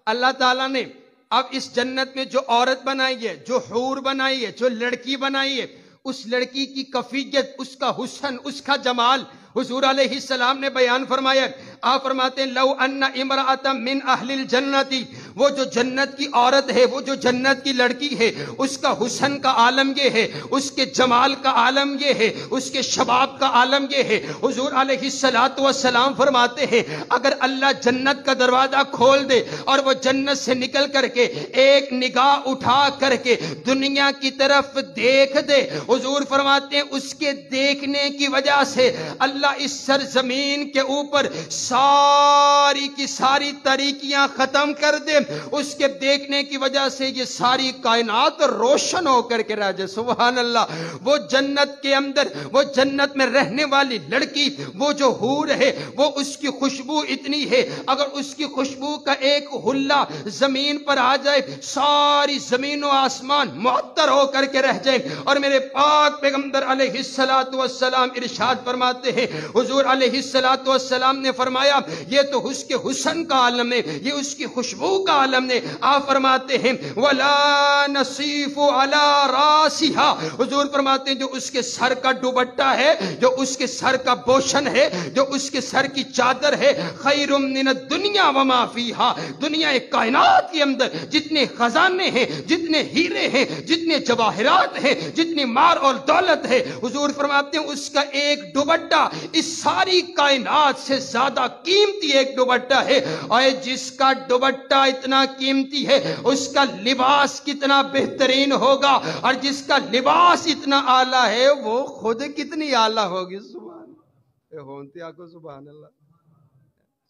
اللہ تعالیٰ نے اب اس جنت میں جو عورت بنائی ہے، جو حور بنائی ہے، جو لڑکی بنائی ہے، اس لڑکی کی کفیت، اس کا حسن، اس کا جمال حضور علیہ السلام نے بیان فرمایا. آپ فرماتے ہیں لو ان امرأۃ من اہل الجنت، وہ جو جنت کی عورت ہے، وہ جو جنت کی لڑکی ہے، اس کا حسن کا عالم یہ ہے، اس کے جمال کا عالم یہ ہے، اس کے شباب کا عالم یہ ہے. حضور علیہ الصلوۃ والسلام فرماتے ہیں اگر اللہ جنت کا دروازہ کھول دے اور وہ جنت سے نکل کر کے ایک نگاہ اٹھا کر کے دنیا کی طرف دیکھ دے، حضور فرماتے ہیں اس کے دیکھنے کی وجہ سے اللہ اس سرزمین کے اوپر ساری کی ساری تاریکیاں ختم کر دے. اس کے دیکھنے کی وجہ سے یہ ساری کائنات روشن ہو کر کے رہ جائے. سبحان اللہ. وہ جنت کے اندر، وہ جنت میں رہنے والی لڑکی، وہ جو حور ہے، وہ اس کی خوشبو اتنی ہے، اگر اس کی خوشبو کا ایک حلہ زمین پر آ جائے ساری زمین و آسمان معطر ہو کر کے رہ جائے. اور میرے پاک پیغمبر علیہ الصلوۃ والسلام ارشاد فرماتے ہیں، حضور علیہ الصلوۃ والسلام نے فرمایا یہ تو اس کے حسن کا عالم ہے، یہ اس کی خوشبو کا عالم ہے. آپ فرماتے ہیں ولا نصیف علی راسھا، حضور فرماتے ہیں جو اس کے سر کا دوپٹہ ہے، جو اس کے سر کا بوشن ہے، جو اس کے سر کی چادر ہے، خیر من الدنیا وما فیہا، دنیا کائنات کے اندر جتنے خزانے ہیں، جتنے ہیرے ہیں، جتنے جواہرات ہیں، جتنی مال اور دولت ہے، حضور فرماتے ہیں اس کا ایک دوپٹہ اس ساری کائنات سے زیادہ قیمتی ایک دوپٹہ ہے. اور جس کا دوپٹہ اتنا قیمتی ہے اس کا لباس کتنا بہترین ہوگا، اور جس کا لباس اتنا اعلیٰ ہے وہ خود کتنی اعلیٰ ہوگی. سبحان اللہ. ہونتے آکو سبحان اللہ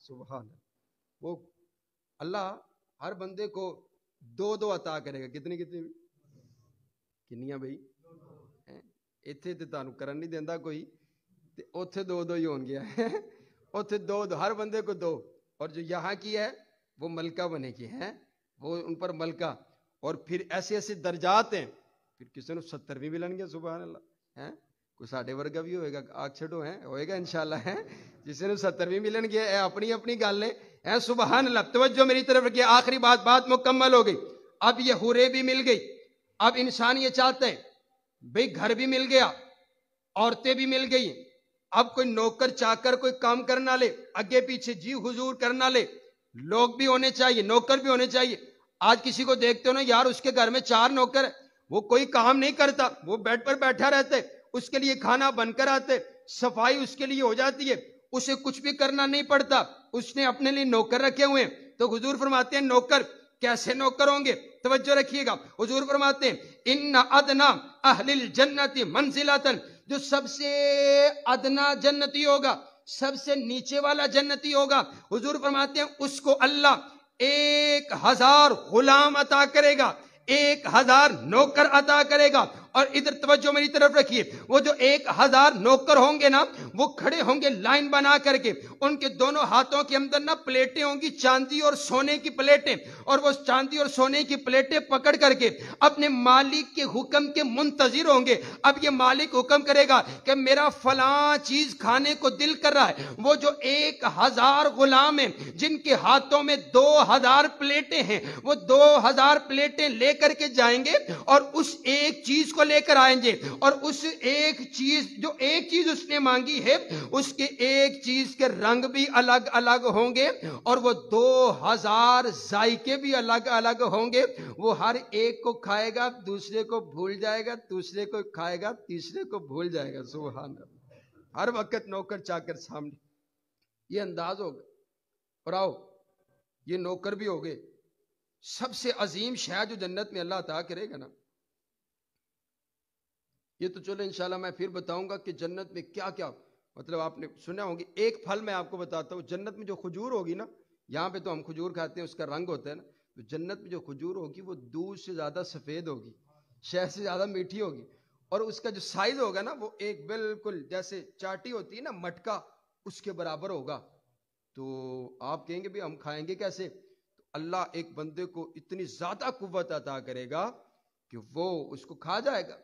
سبحان اللہ. وہ اللہ ہر بندے کو دو دو عطا کرے گا. کتنی کنیاں بھائی ایتھے تے تانوں کرن نہیں دیندا کوئی، تے اوتھے دو دو ہی ہون گیا اوتھے دو ہر بندے کو دو. اور جو یہاں کی ہے وہ ملکہ بنے کی ہے، وہ ان پر ملکہ، اور پھر ایسے ایسے درجات ہیں، پھر کسی نے 70 بھی ملیں گے، سبحان اللہ ہیں، کوئی ساڑھے ورگا بھی ہوئے گا، آگ چھڑو ہیں ہوئے گا انشاءاللہ ہیں، جسے نے 70 بھی ملیں گے، اپنی اپنی گل ہے، سبحان اللہ۔ توجہ میری طرف رکھیے، آخری بات مکمل ہو گئی۔ اب یہ حوریں بھی مل گئی، اب انسان یہ چاہتے ہیں بھئی گھر بھی مل گیا، عورتیں بھی مل گئی، اب کوئی نوکر چاکر کوئی کام کرنا لے، آگے پیچھے جی حضور کرنا لے، لوگ بھی ہونے چاہیے، نوکر بھی ہونے چاہیے۔ آج کسی کو دیکھتے ہو نا یار، اس کے گھر میں 4 نوکر ہے، وہ کوئی کام نہیں کرتا، وہ بیڈ پر بیٹھا رہتے، اس کے لیے کھانا بن کر آتے، صفائی اس کے لیے ہو جاتی ہے، اسے کچھ بھی کرنا نہیں پڑتا، اس نے اپنے لیے نوکر رکھے ہوئے ہیں۔ تو حضور فرماتے ہیں نوکر کیسے نوکر ہوں گے؟ توجہ رکھیے گا، حضور فرماتے ہیں ان ادنا اہل الجنت منزلۃ، جو سب سے ادنا جنتی ہوگا، سب سے نیچے والا جنتی ہوگا، حضور فرماتے ہیں اس کو اللہ 1000 غلام عطا کرے گا، 1000 نوکر عطا کرے گا۔ اور ادھر توجہ میری طرف رکھیے، وہ جو 1000 نوکر ہوں گے نا، وہ کھڑے ہوں گے لائن بنا کر کے، ان کے دونوں ہاتھوں کے اندر نا پلیٹیں ہوں گی، چاندی اور سونے کی پلیٹیں، اور وہ چاندی اور سونے کی پلیٹیں پکڑ کر کے اپنے مالک کے حکم کے منتظر ہوں گے۔ اب یہ مالک حکم کرے گا کہ میرا فلاں چیز کھانے کو دل کر رہا ہے، وہ جو 1000 غلام ہیں جن کے ہاتھوں میں 2000 پلیٹیں ہیں، وہ 2000 پلیٹیں لے کر کے جائیں گے اور اس ایک چیز کو لے کر آئیں گے، اور اس ایک چیز اس نے مانگی ہے، اس کے ایک چیز کے رنگ بھی الگ الگ ہوں گے، اور وہ 2000 ذائقے بھی الگ الگ ہوں گے۔ وہ ہر ایک کو کھائے گا، دوسرے کو بھول جائے گا، دوسرے کو کھائے گا، تیسرے کو بھول جائے گا، سبحان اللہ۔ ہر وقت نوکر چاکر سامنے، یہ انداز ہوگا۔ اور آؤ، یہ نوکر بھی ہوگے، سب سے عظیم شے جو جنت میں اللہ عطا کرے گا نا، یہ تو چلو انشاءاللہ میں پھر بتاؤں گا کہ جنت میں کیا کیا، مطلب آپ نے سنا ہوگی۔ ایک پھل میں آپ کو بتاتا ہوں، جنت میں جو کھجور ہوگی نا، یہاں پہ تو ہم کھجور کھاتے ہیں، اس کا رنگ ہوتا ہے نا، تو جنت میں جو کھجور ہوگی وہ دودھ سے زیادہ سفید ہوگی، شہد سے زیادہ میٹھی ہوگی، اور اس کا جو سائز ہوگا نا، وہ ایک بالکل جیسے چاٹی ہوتی ہے نا مٹکا، اس کے برابر ہوگا۔ تو آپ کہیں گے بھی ہم کھائیں گے کیسے؟ تو اللہ ایک بندے کو اتنی زیادہ قوت عطا کرے گا کہ وہ اس کو کھا جائے گا،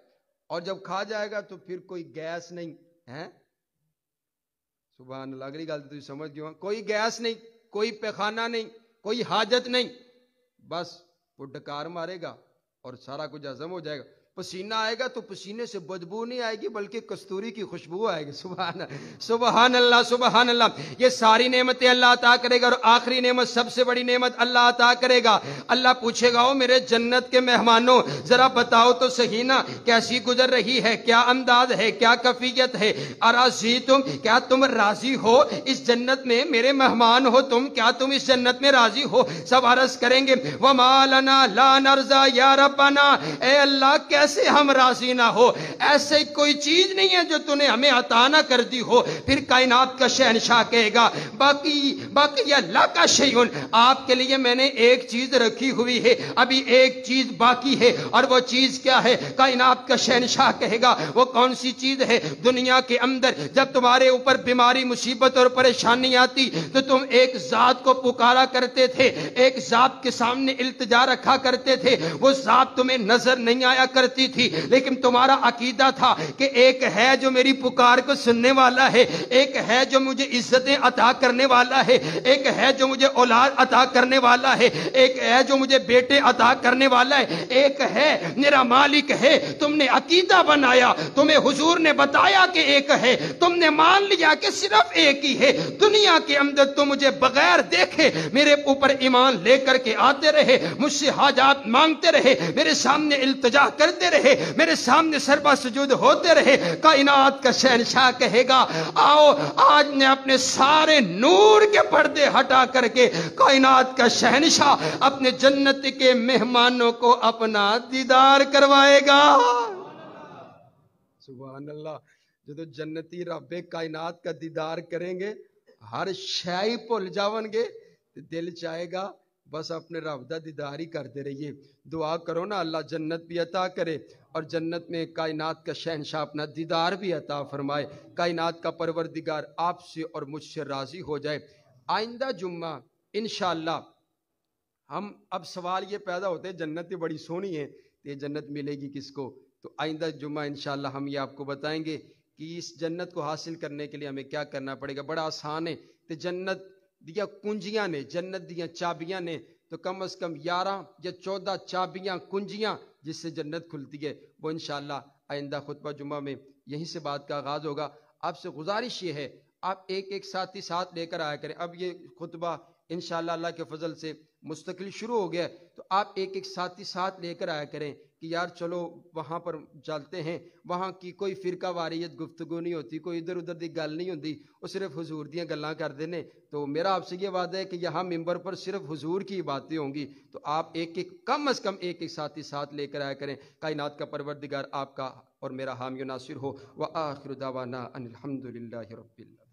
اور جب کھا جائے گا تو پھر کوئی گیس نہیں ہے، سبحان اللہ۔ اگلی گل تو سمجھ گئے، کوئی گیس نہیں، کوئی پیخانہ نہیں، کوئی حاجت نہیں، بس وہ ڈکار مارے گا اور سارا کچھ ہضم ہو جائے گا۔ پسینہ آئے گا تو پسینے سے بدبو نہیں آئے گی بلکہ کستوری کی خوشبو آئے گی، سبحان اللہ سبحان اللہ سبحان اللہ۔ یہ ساری نعمتیں اللہ عطا کرے گا، اور آخری نعمت، سب سے بڑی نعمت اللہ عطا کرے گا۔ اللہ پوچھے گا، او میرے جنت کے مہمانوں، ذرا بتاؤ تو صحیح نا کیسی گزر رہی ہے، کیا انداز ہے، کیا کیفیت ہے، اراضیتم، کیا تم راضی ہو اس جنت میں؟ میرے مہمان ہو تم، کیا تم اس جنت میں راضی ہو؟ سب عرض کریں گے وما لنا لا نرضى یا ربنا، اے اللہ کیسے ہم راضی نہ ہو، ایسے کوئی چیز نہیں ہے جو تو نے ہمیں عطا نہ کر دی ہو۔ پھر کائنات کا شہنشاہ کہے گا باقی اللہ کا شیئن، آپ کے لیے میں نے ایک چیز رکھی ہوئی ہے، ابھی ایک چیز باقی ہے، اور وہ چیز کیا ہے؟ کائنات کا شہنشاہ کہے گا وہ کون سی چیز ہے؟ دنیا کے اندر جب تمہارے اوپر بیماری، مصیبت اور پریشانی آتی تو تم ایک ذات کو پکارا کرتے تھے، ایک ذات کے سامنے التجا رکھا کرتے تھے، وہ ذات تمہیں نظر نہیں آیا کرتی تھی، لیکن تمہارا عقیدہ تھا کہ ایک ہے جو میری پکار کو سننے والا ہے، ایک ہے جو مجھے عزتیں عطا کرنے والا ہے، ایک ہے جو مجھے اولاد عطا کرنے والا ہے، ایک ہے جو مجھے بیٹے عطا کرنے والا ہے، ایک ہے میرا مالک ہے۔ تم نے عقیدہ بنایا، تمہیں حضور نے بتایا کہ ایک ہے، تم نے مان لیا کہ صرف ایک ہی ہے۔ دنیا کے اندر تم مجھے بغیر دیکھے میرے اوپر ایمان لے کر کے آتے رہے، مجھ سے حاجات مانگتے رہے، میرے سامنے التجا کرتے رہے، میرے سامنے سربا سجود ہوتے رہے۔ کائنات کا شہنشاہ کہے گا آؤ، آج نے اپنے سارے نور کے پردے ہٹا کر کے کائنات کا شہنشاہ اپنے جنت کے مہمانوں کو اپنا دیدار کروائے گا۔ سبحان اللہ۔ جدو جنتی رب کائنات کا دیدار کریں گے، ہر شے بھول جاون گے، دل چاہے گا بس اپنے رب دا دیدار ہی کرتے رہیے۔ دعا کرو نا اللہ جنت بھی عطا کرے، اور جنت میں کائنات کا شہنشاہ اپنا دیدار بھی عطا فرمائے، کائنات کا پروردگار آپ سے اور مجھ سے راضی ہو جائے۔ آئندہ جمعہ انشاءاللہ ہم اب سوال یہ پیدا ہوتے ہیں جنت بڑی سونی ہے تو یہ جنت ملے گی کس کو؟ تو آئندہ جمعہ انشاءاللہ ہم یہ آپ کو بتائیں گے کہ اس جنت کو حاصل کرنے کے لیے ہمیں کیا کرنا پڑے گا. بڑا آسان ہے. تو جنت دیا کنجیاں نے، جنت دیا چابیاں نے، تو کم از کم 11 یا 14 چابیاں کنجیاں جس سے جنت کھلتی ہے، وہ انشاءاللہ آئندہ خطبہ جمعہ میں یہیں سے بات کا آغاز ہوگا. آپ سے گزارش یہ ہے آپ ایک ساتھی ساتھ لے کر آیا کریں. اب یہ خطبہ انشاءاللہ اللہ کے فضل سے مستقل شروع ہو گیا ہے، تو آپ ایک ساتھی ساتھ لے کر آیا کریں کہ یار چلو وہاں پر چلتے ہیں. وہاں کی کوئی فرقہ واریت گفتگو نہیں ہوتی، کوئی ادھر ادھر دی گل نہیں ہوتی، وہ صرف حضور دیاں گلاں کر دینے. تو میرا آپ سے یہ وعدہ ہے کہ یہاں ممبر پر صرف حضور کی باتیں ہوں گی. تو آپ کم از کم ایک ساتھی ساتھ لے کر آیا کریں. کائنات کا پروردگار آپ کا اور میرا حامی و ناصر ہو. وآخر دعوانا ان الحمد للہ رب العالمین.